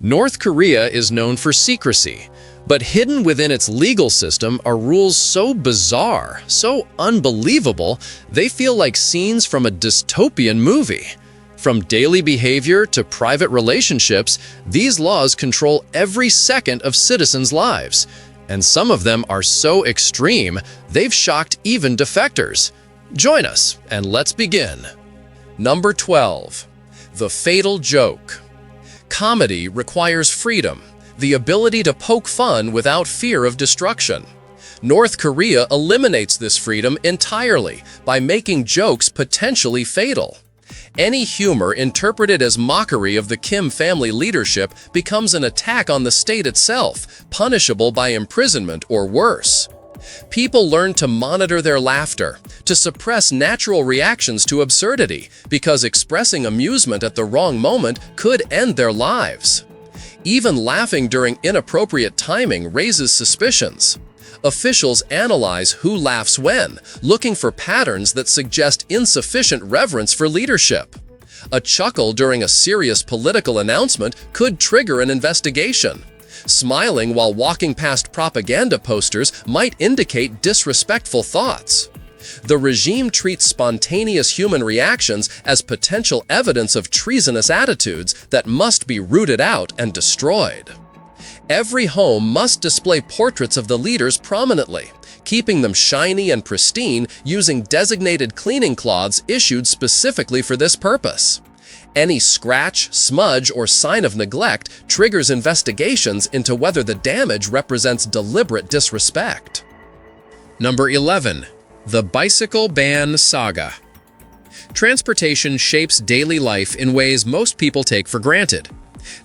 North Korea is known for secrecy, but hidden within its legal system are rules so bizarre, so unbelievable, they feel like scenes from a dystopian movie. From daily behavior to private relationships, these laws control every second of citizens' lives. And some of them are so extreme, they've shocked even defectors. Join us, and let's begin. Number 12. The fatal joke. Comedy requires freedom, the ability to poke fun without fear of destruction. North Korea eliminates this freedom entirely by making jokes potentially fatal. Any humor interpreted as mockery of the Kim family leadership becomes an attack on the state itself, punishable by imprisonment or worse. People learn to monitor their laughter, to suppress natural reactions to absurdity, because expressing amusement at the wrong moment could end their lives. Even laughing during inappropriate timing raises suspicions. Officials analyze who laughs when, looking for patterns that suggest insufficient reverence for leadership. A chuckle during a serious political announcement could trigger an investigation. Smiling while walking past propaganda posters might indicate disrespectful thoughts. The regime treats spontaneous human reactions as potential evidence of treasonous attitudes that must be rooted out and destroyed. Every home must display portraits of the leaders prominently, keeping them shiny and pristine using designated cleaning cloths issued specifically for this purpose. Any scratch, smudge, or sign of neglect triggers investigations into whether the damage represents deliberate disrespect. Number 11. The bicycle ban saga. Transportation shapes daily life in ways most people take for granted.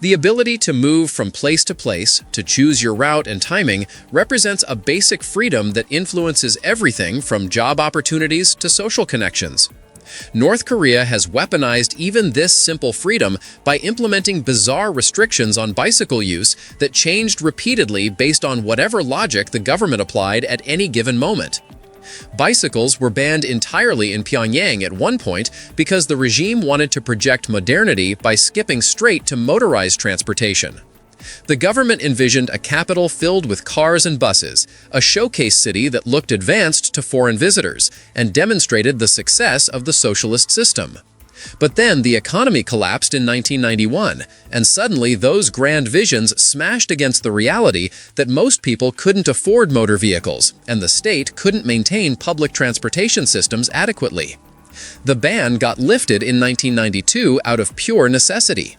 The ability to move from place to place, to choose your route and timing, represents a basic freedom that influences everything from job opportunities to social connections. North Korea has weaponized even this simple freedom by implementing bizarre restrictions on bicycle use that changed repeatedly based on whatever logic the government applied at any given moment. Bicycles were banned entirely in Pyongyang at one point because the regime wanted to project modernity by skipping straight to motorized transportation. The government envisioned a capital filled with cars and buses, a showcase city that looked advanced to foreign visitors and demonstrated the success of the socialist system. But then the economy collapsed in 1991, and suddenly those grand visions smashed against the reality that most people couldn't afford motor vehicles, and the state couldn't maintain public transportation systems adequately. The ban got lifted in 1992 out of pure necessity.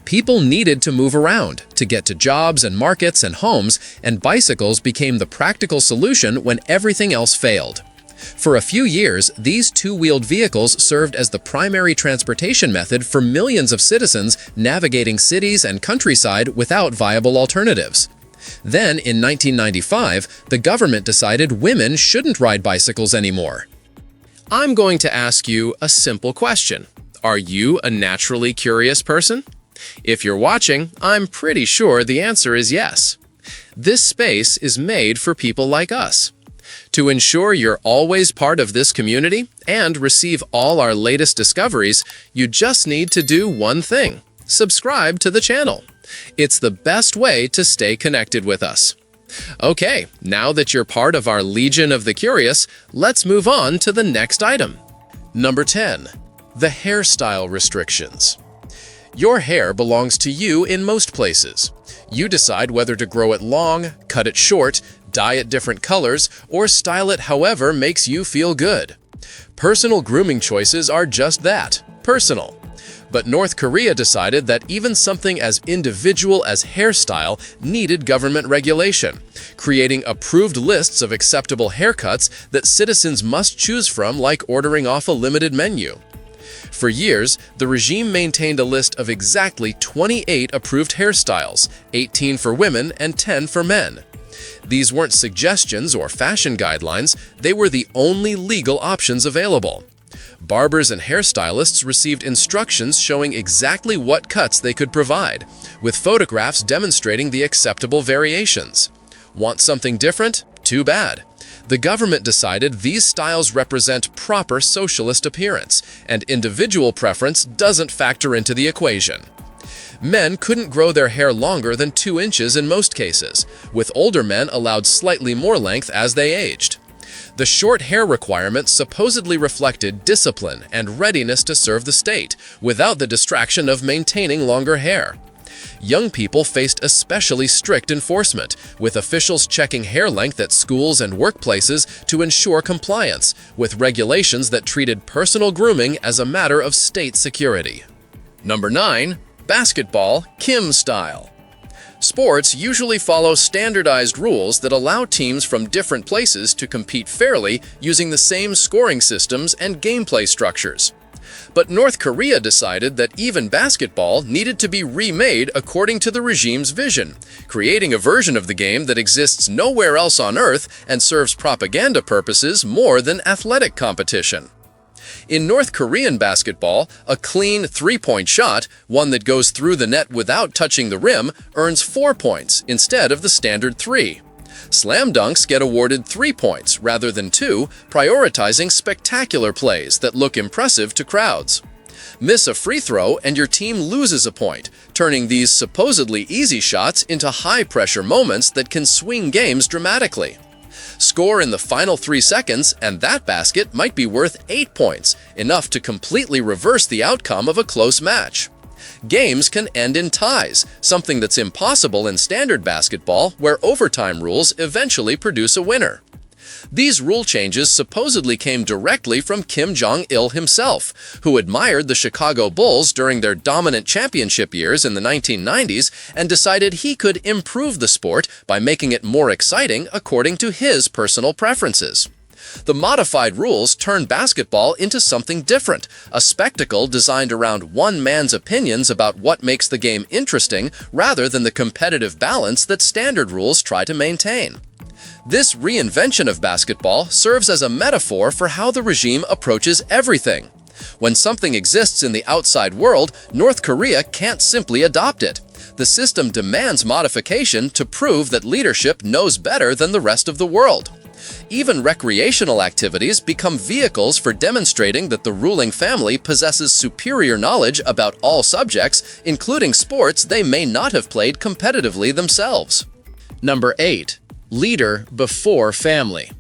People needed to move around, to get to jobs and markets and homes, and bicycles became the practical solution when everything else failed. For a few years, these two-wheeled vehicles served as the primary transportation method for millions of citizens navigating cities and countryside without viable alternatives. Then, in 1995, the government decided women shouldn't ride bicycles anymore. I'm going to ask you a simple question. Are you a naturally curious person? If you're watching, I'm pretty sure the answer is yes. This space is made for people like us. To ensure you're always part of this community and receive all our latest discoveries, you just need to do one thing: subscribe to the channel. It's the best way to stay connected with us. Okay, now that you're part of our Legion of the Curious, let's move on to the next item. Number 10. The hairstyle restrictions. Your hair belongs to you in most places. You decide whether to grow it long, cut it short, dye it different colors, or style it however makes you feel good. Personal grooming choices are just that, personal. But North Korea decided that even something as individual as hairstyle needed government regulation, creating approved lists of acceptable haircuts that citizens must choose from, like ordering off a limited menu. For years, the regime maintained a list of exactly 28 approved hairstyles, 18 for women and 10 for men. These weren't suggestions or fashion guidelines, they were the only legal options available. Barbers and hairstylists received instructions showing exactly what cuts they could provide, with photographs demonstrating the acceptable variations. Want something different? Too bad. The government decided these styles represent proper socialist appearance, and individual preference doesn't factor into the equation. Men couldn't grow their hair longer than 2 inches in most cases, with older men allowed slightly more length as they aged. The short hair requirement supposedly reflected discipline and readiness to serve the state, without the distraction of maintaining longer hair. Young people faced especially strict enforcement, with officials checking hair length at schools and workplaces to ensure compliance, with regulations that treated personal grooming as a matter of state security. Number 9. Basketball, Kim style. Sports usually follow standardized rules that allow teams from different places to compete fairly using the same scoring systems and gameplay structures. But North Korea decided that even basketball needed to be remade according to the regime's vision, creating a version of the game that exists nowhere else on Earth and serves propaganda purposes more than athletic competition. In North Korean basketball, a clean three-point shot, one that goes through the net without touching the rim, earns 4 points instead of the standard 3. Slam dunks get awarded 3 points rather than 2, prioritizing spectacular plays that look impressive to crowds. Miss a free throw and your team loses a point, turning these supposedly easy shots into high-pressure moments that can swing games dramatically. Score in the final 3 seconds, and that basket might be worth 8 points, enough to completely reverse the outcome of a close match. Games can end in ties, something that's impossible in standard basketball, where overtime rules eventually produce a winner. These rule changes supposedly came directly from Kim Jong-il himself, who admired the Chicago Bulls during their dominant championship years in the 1990s and decided he could improve the sport by making it more exciting according to his personal preferences. The modified rules turn basketball into something different, a spectacle designed around one man's opinions about what makes the game interesting rather than the competitive balance that standard rules try to maintain. This reinvention of basketball serves as a metaphor for how the regime approaches everything. When something exists in the outside world, North Korea can't simply adopt it. The system demands modification to prove that leadership knows better than the rest of the world. Even recreational activities become vehicles for demonstrating that the ruling family possesses superior knowledge about all subjects, including sports they may not have played competitively themselves. Number 8. Leader before family.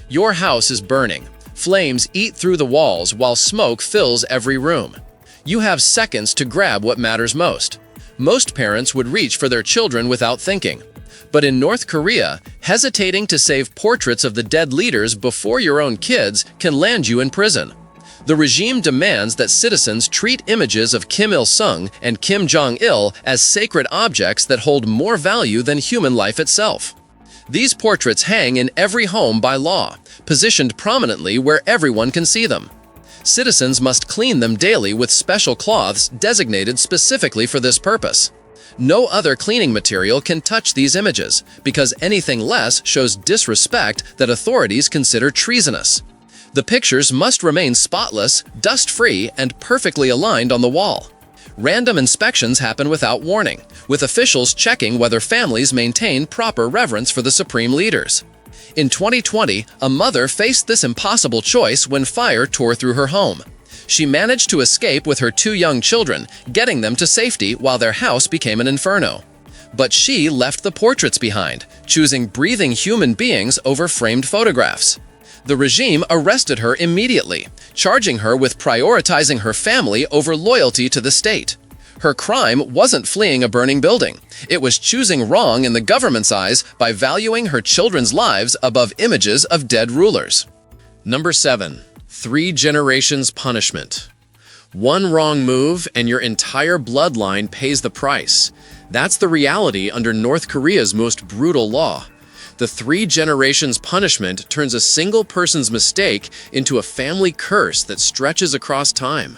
Your house is burning. Flames eat through the walls while smoke fills every room. You have seconds to grab what matters most. Most parents would reach for their children without thinking. But in North Korea, hesitating to save portraits of the dead leaders before your own kids can land you in prison. The regime demands that citizens treat images of Kim Il-sung and Kim Jong-il as sacred objects that hold more value than human life itself. These portraits hang in every home by law, positioned prominently where everyone can see them. Citizens must clean them daily with special cloths designated specifically for this purpose. No other cleaning material can touch these images, because anything less shows disrespect that authorities consider treasonous. The pictures must remain spotless, dust-free, and perfectly aligned on the wall. Random inspections happen without warning, with officials checking whether families maintain proper reverence for the supreme leaders. In 2020, a mother faced this impossible choice when fire tore through her home. She managed to escape with her 2 young children, getting them to safety while their house became an inferno. But she left the portraits behind, choosing breathing human beings over framed photographs. The regime arrested her immediately, charging her with prioritizing her family over loyalty to the state. Her crime wasn't fleeing a burning building. It was choosing wrong in the government's eyes by valuing her children's lives above images of dead rulers. Number 7. 3 generations punishment. One wrong move and your entire bloodline pays the price. That's the reality under North Korea's most brutal law. The 3 generations punishment turns a single person's mistake into a family curse that stretches across time.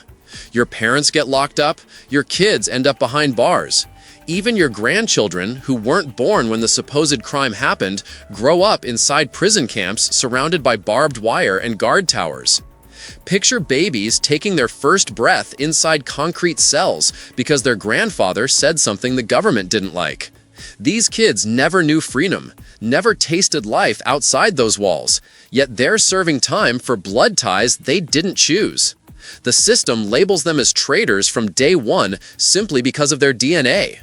Your parents get locked up, your kids end up behind bars. Even your grandchildren, who weren't born when the supposed crime happened, grow up inside prison camps surrounded by barbed wire and guard towers. Picture babies taking their first breath inside concrete cells because their grandfather said something the government didn't like. These kids never knew freedom, never tasted life outside those walls, yet they're serving time for blood ties they didn't choose. The system labels them as traitors from day one simply because of their DNA.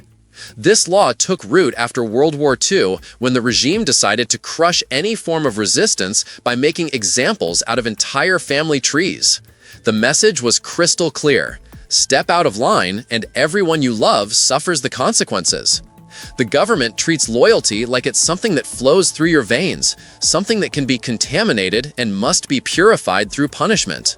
This law took root after World War II when the regime decided to crush any form of resistance by making examples out of entire family trees. The message was crystal clear: step out of line and everyone you love suffers the consequences. The government treats loyalty like it's something that flows through your veins, something that can be contaminated and must be purified through punishment.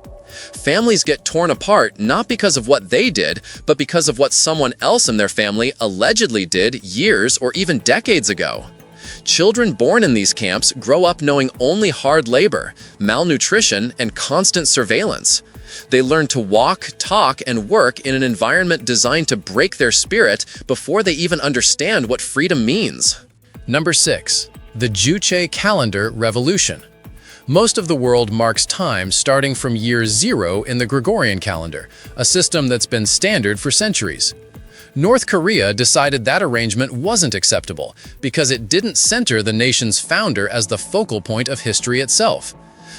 Families get torn apart not because of what they did, but because of what someone else in their family allegedly did years or even decades ago. Children born in these camps grow up knowing only hard labor, malnutrition, and constant surveillance. They learn to walk, talk, and work in an environment designed to break their spirit before they even understand what freedom means. Number 6. The Juche Calendar Revolution. Most of the world marks time starting from year 0 in the Gregorian calendar, a system that's been standard for centuries. North Korea decided that arrangement wasn't acceptable because it didn't center the nation's founder as the focal point of history itself.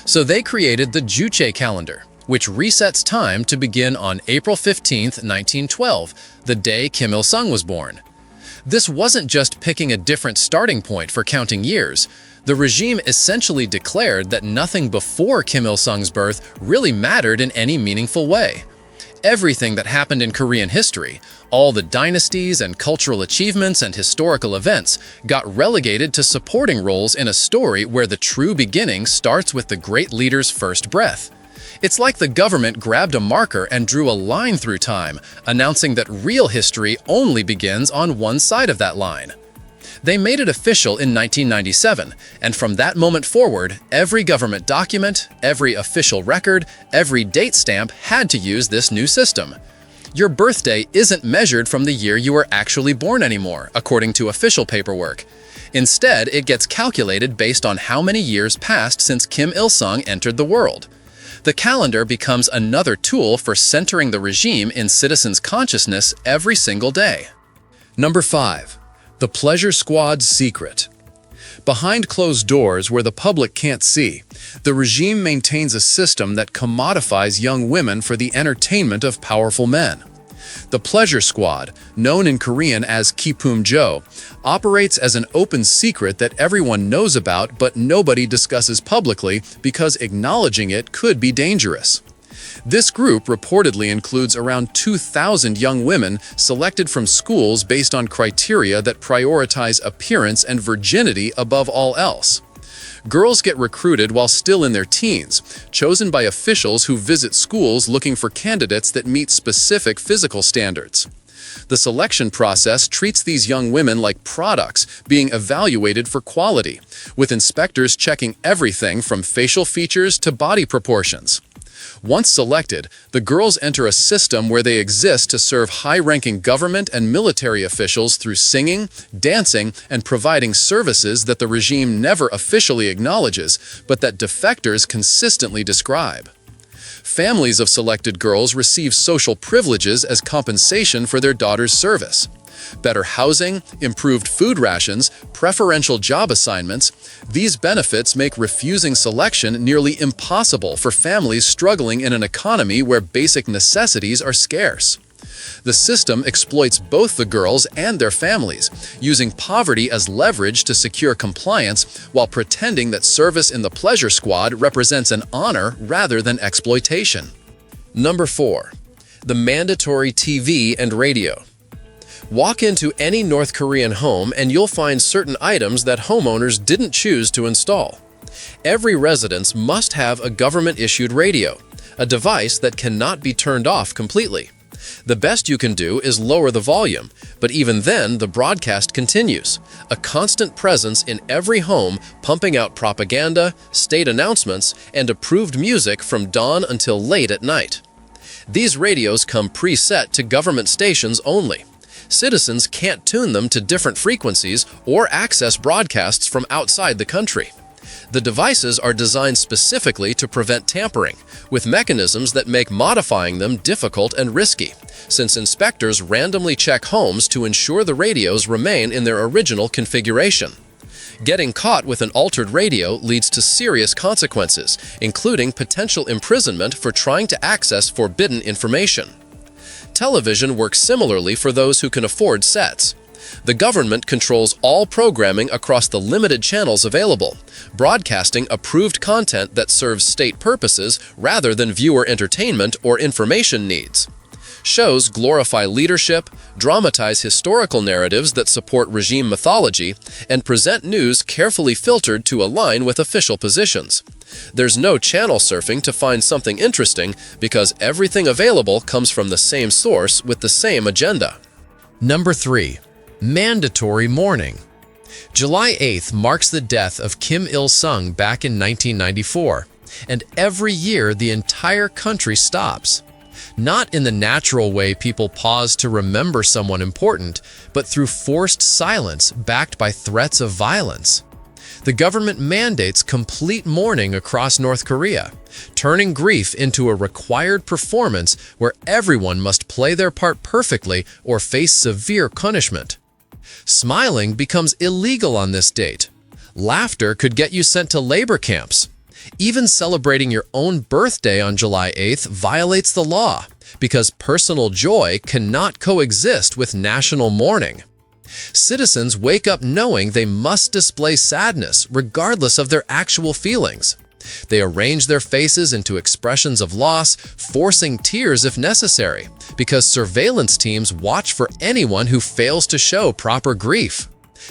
So they created the Juche calendar, which resets time to begin on April 15, 1912, the day Kim Il-sung was born. This wasn't just picking a different starting point for counting years. The regime essentially declared that nothing before Kim Il-sung's birth really mattered in any meaningful way. Everything that happened in Korean history, all the dynasties and cultural achievements and historical events, got relegated to supporting roles in a story where the true beginning starts with the great leader's first breath. It's like the government grabbed a marker and drew a line through time, announcing that real history only begins on one side of that line. They made it official in 1997, and from that moment forward, every government document, every official record, every date stamp had to use this new system. Your birthday isn't measured from the year you were actually born anymore, according to official paperwork. Instead, it gets calculated based on how many years passed since Kim Il-sung entered the world. The calendar becomes another tool for centering the regime in citizens' consciousness every single day. Number 5. The Pleasure Squad's Secret. Behind closed doors where the public can't see, the regime maintains a system that commodifies young women for the entertainment of powerful men. The Pleasure Squad, known in Korean as Kipum-jo, operates as an open secret that everyone knows about but nobody discusses publicly because acknowledging it could be dangerous. This group reportedly includes around 2,000 young women selected from schools based on criteria that prioritize appearance and virginity above all else. Girls get recruited while still in their teens, chosen by officials who visit schools looking for candidates that meet specific physical standards. The selection process treats these young women like products being evaluated for quality, with inspectors checking everything from facial features to body proportions. Once selected, the girls enter a system where they exist to serve high-ranking government and military officials through singing, dancing, and providing services that the regime never officially acknowledges, but that defectors consistently describe. Families of selected girls receive social privileges as compensation for their daughter's service. Better housing, improved food rations, preferential job assignments, these benefits make refusing selection nearly impossible for families struggling in an economy where basic necessities are scarce. The system exploits both the girls and their families, using poverty as leverage to secure compliance while pretending that service in the Pleasure Squad represents an honor rather than exploitation. Number 4. The mandatory TV and radio. Walk into any North Korean home and you'll find certain items that homeowners didn't choose to install. Every residence must have a government-issued radio, a device that cannot be turned off completely. The best you can do is lower the volume, but even then the broadcast continues, a constant presence in every home pumping out propaganda, state announcements, and approved music from dawn until late at night. These radios come preset to government stations only. Citizens can't tune them to different frequencies or access broadcasts from outside the country. The devices are designed specifically to prevent tampering, with mechanisms that make modifying them difficult and risky, since inspectors randomly check homes to ensure the radios remain in their original configuration. Getting caught with an altered radio leads to serious consequences, including potential imprisonment for trying to access forbidden information. Television works similarly for those who can afford sets. The government controls all programming across the limited channels available, broadcasting approved content that serves state purposes rather than viewer entertainment or information needs. Shows glorify leadership, dramatize historical narratives that support regime mythology, and present news carefully filtered to align with official positions. There's no channel surfing to find something interesting because everything available comes from the same source with the same agenda. Number 3. Mandatory mourning. July 8th marks the death of Kim Il-sung back in 1994, and every year the entire country stops. Not in the natural way people pause to remember someone important, but through forced silence backed by threats of violence. The government mandates complete mourning across North Korea, turning grief into a required performance where everyone must play their part perfectly or face severe punishment. Smiling becomes illegal on this date. Laughter could get you sent to labor camps. Even celebrating your own birthday on July 8th violates the law because personal joy cannot coexist with national mourning. Citizens wake up knowing they must display sadness regardless of their actual feelings. They arrange their faces into expressions of loss, forcing tears if necessary, because surveillance teams watch for anyone who fails to show proper grief.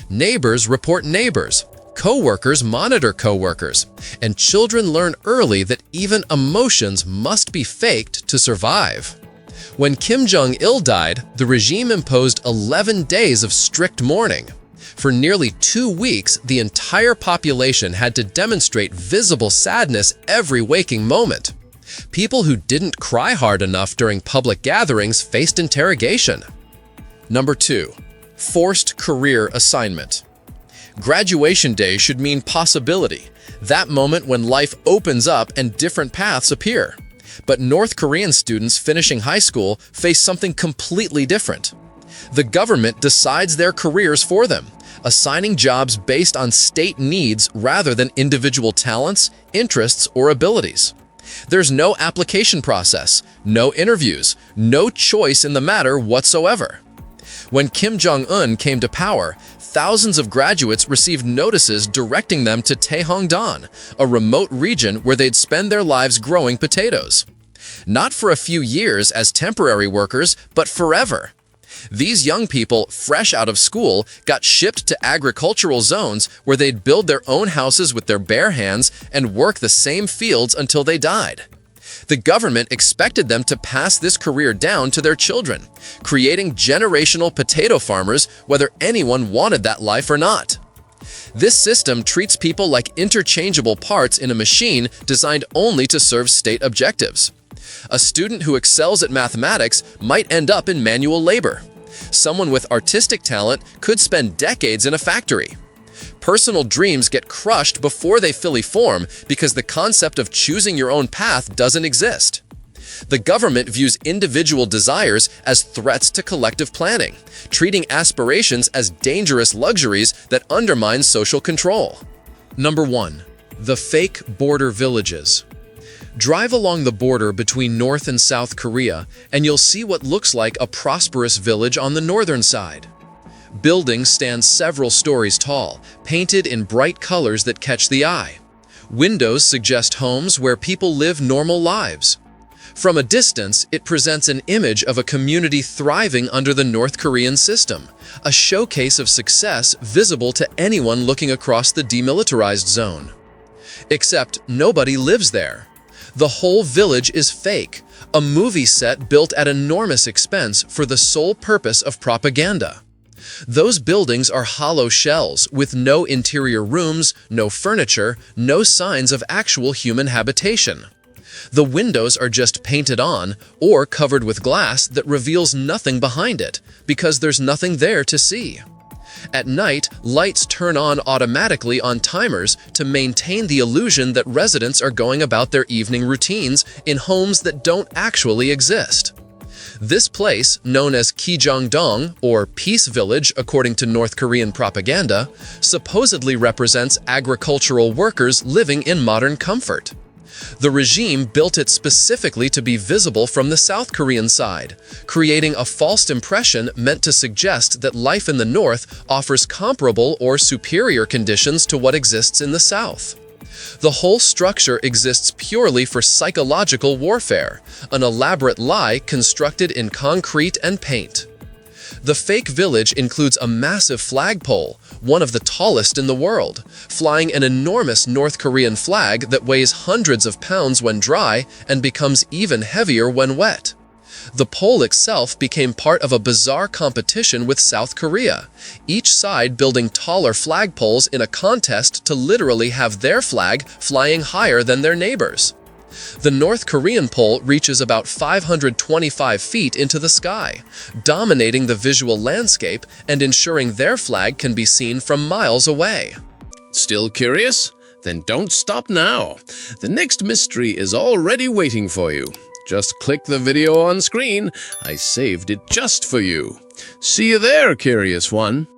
Neighbors report neighbors, co-workers monitor co-workers, and children learn early that even emotions must be faked to survive. When Kim Jong-il died, the regime imposed 11 days of strict mourning. For nearly 2 weeks, the entire population had to demonstrate visible sadness every waking moment. People who didn't cry hard enough during public gatherings faced interrogation. Number 2. Forced career assignment. Graduation day should mean possibility, that moment when life opens up and different paths appear. But North Korean students finishing high school face something completely different. The government decides their careers for them, assigning jobs based on state needs rather than individual talents, interests, or abilities. There's no application process, no interviews, no choice in the matter whatsoever. When Kim Jong-un came to power, thousands of graduates received notices directing them to Taehongdan, a remote region where they'd spend their lives growing potatoes. Not for a few years as temporary workers, but forever. These young people, fresh out of school, got shipped to agricultural zones where they'd build their own houses with their bare hands and work the same fields until they died. The government expected them to pass this career down to their children, creating generational potato farmers whether anyone wanted that life or not. This system treats people like interchangeable parts in a machine designed only to serve state objectives. A student who excels at mathematics might end up in manual labor. Someone with artistic talent could spend decades in a factory. Personal dreams get crushed before they fully form because the concept of choosing your own path doesn't exist. The government views individual desires as threats to collective planning, treating aspirations as dangerous luxuries that undermine social control. Number 1. The fake border villages. Drive along the border between North and South Korea, and you'll see what looks like a prosperous village on the northern side. Buildings stand several stories tall, painted in bright colors that catch the eye. Windows suggest homes where people live normal lives. From a distance, it presents an image of a community thriving under the North Korean system, a showcase of success visible to anyone looking across the demilitarized zone. Except nobody lives there. The whole village is fake, a movie set built at enormous expense for the sole purpose of propaganda. Those buildings are hollow shells with no interior rooms, no furniture, no signs of actual human habitation. The windows are just painted on or covered with glass that reveals nothing behind it because there's nothing there to see. At night, lights turn on automatically on timers to maintain the illusion that residents are going about their evening routines in homes that don't actually exist. This place, known as Kijangdong, or Peace Village according to North Korean propaganda, supposedly represents agricultural workers living in modern comfort. The regime built it specifically to be visible from the South Korean side, creating a false impression meant to suggest that life in the North offers comparable or superior conditions to what exists in the South. The whole structure exists purely for psychological warfare, an elaborate lie constructed in concrete and paint. The fake village includes a massive flagpole, one of the tallest in the world, flying an enormous North Korean flag that weighs hundreds of pounds when dry and becomes even heavier when wet. The pole itself became part of a bizarre competition with South Korea, each side building taller flagpoles in a contest to literally have their flag flying higher than their neighbors. The North Korean pole reaches about 525 feet into the sky, dominating the visual landscape and ensuring their flag can be seen from miles away. Still curious? Then don't stop now. The next mystery is already waiting for you. Just click the video on screen. I saved it just for you. See you there, curious one.